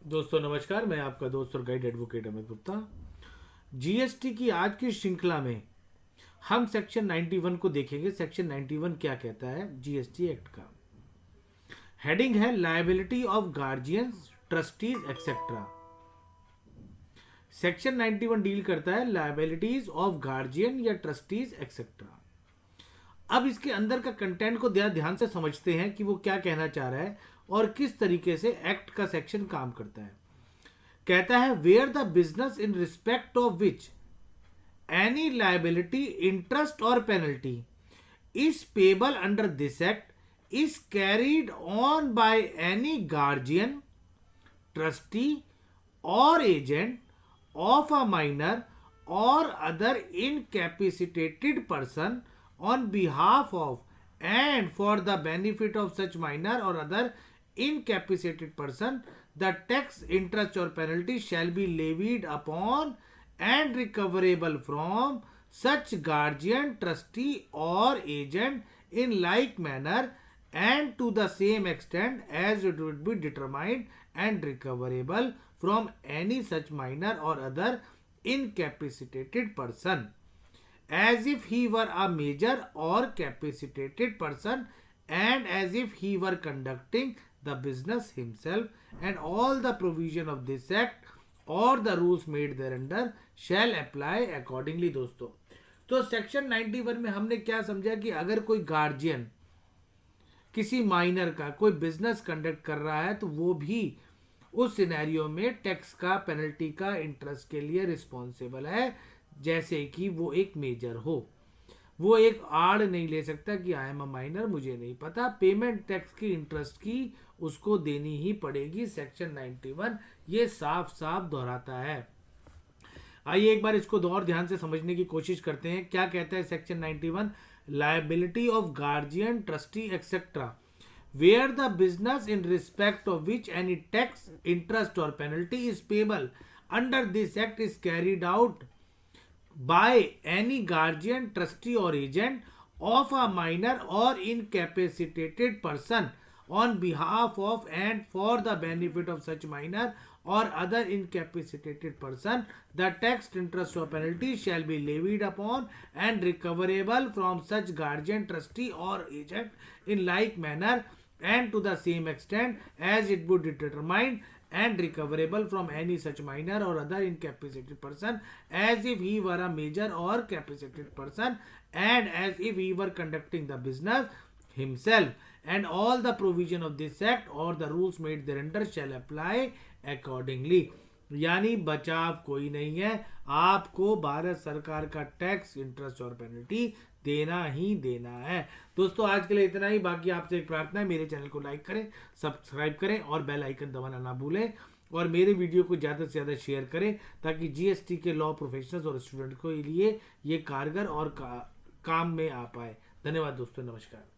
दोस्तों नमस्कार, मैं आपका दोस्त और guide advocate Amit Gupta. GST की आज की श्रृंखला में हम सेक्शन 91 को देखेंगे। सेक्शन 91 क्या कहता है जीएसटी एक्ट का। हेडिंग है liability of guardians, trustees etcetera. Section 91 deal करता है लायबिलिटीज ऑफ गार्जियन या ट्रस्टीज एक्सेट्रा। अब इसके अंदर का कंटेंट को ध्यान से समझते हैं कि वो क्या कहना चाह रहा है और किस तरीके से एक्ट का सेक्शन काम करता है। कहता है where the business in respect of which any liability, interest और penalty is payable under this act is carried on by any guardian, trustee और agent of a minor or other incapacitated person on behalf of and for the benefit of such minor or other incapacitated person, the tax, interest or penalty shall be levied upon and recoverable from such guardian, trustee or agent in like manner and to the same extent as it would be determined and recoverable from any such minor or other incapacitated person, as if he were a major or capacitated person and as if he were conducting the business himself, and all the provision of this act or the rules made thereunder shall apply accordingly। दोस्तों, तो section 91 में हमने क्या समझा कि अगर कोई guardian किसी माइनर का कोई बिजनेस कंडक्ट कर रहा है तो वो भी उस सिनेरियो में टैक्स का, पेनल्टी का, इंटरेस्ट के लिए रिस्पॉन्सिबल है, जैसे कि वो एक मेजर हो। वो एक आड़ नहीं ले सकता कि आई एम अ माइनर, मुझे नहीं पता। पेमेंट टैक्स की, इंटरेस्ट की उसको देनी ही पड़ेगी। सेक्शन 91 ये साफ साफ दोहराता है। आइए एक बार इसको और ध्यान से समझने की कोशिश करते हैं। क्या कहता है section 91? Liability of guardian, trustee etcetera where the business in respect of which any tax, interest or penalty is payable under this act is carried out by any guardian, trustee or agent of a minor or incapacitated person on behalf of and for the benefit of such minor or other incapacitated person, the tax, interest or penalty shall be levied upon and recoverable from such guardian, trustee or agent in like manner and to the same extent as it would be determined and recoverable from any such minor or other incapacitated person, as if he were a major or capacitated person and as if he were conducting the business himself, and all the provision of this act or the rules made thereunder shall apply accordingly। यानी बचाव कोई नहीं है, आपको भारत सरकार का tax, interest और penalty देना ही देना है। दोस्तों आज के लिए इतना ही। बाकी आपसे एक प्रार्थना है, मेरे चैनल को लाइक करें, सब्सक्राइब करें और बेल आइकन दबाना ना भूलें, और मेरे वीडियो को ज़्यादा से ज़्यादा शेयर करें ताकि जीएसटी के लॉ प्रोफेशनल्स और स्टूडेंट के लिए ये कारगर और काम में आ पाए। धन्यवाद दोस्तों, नमस्कार।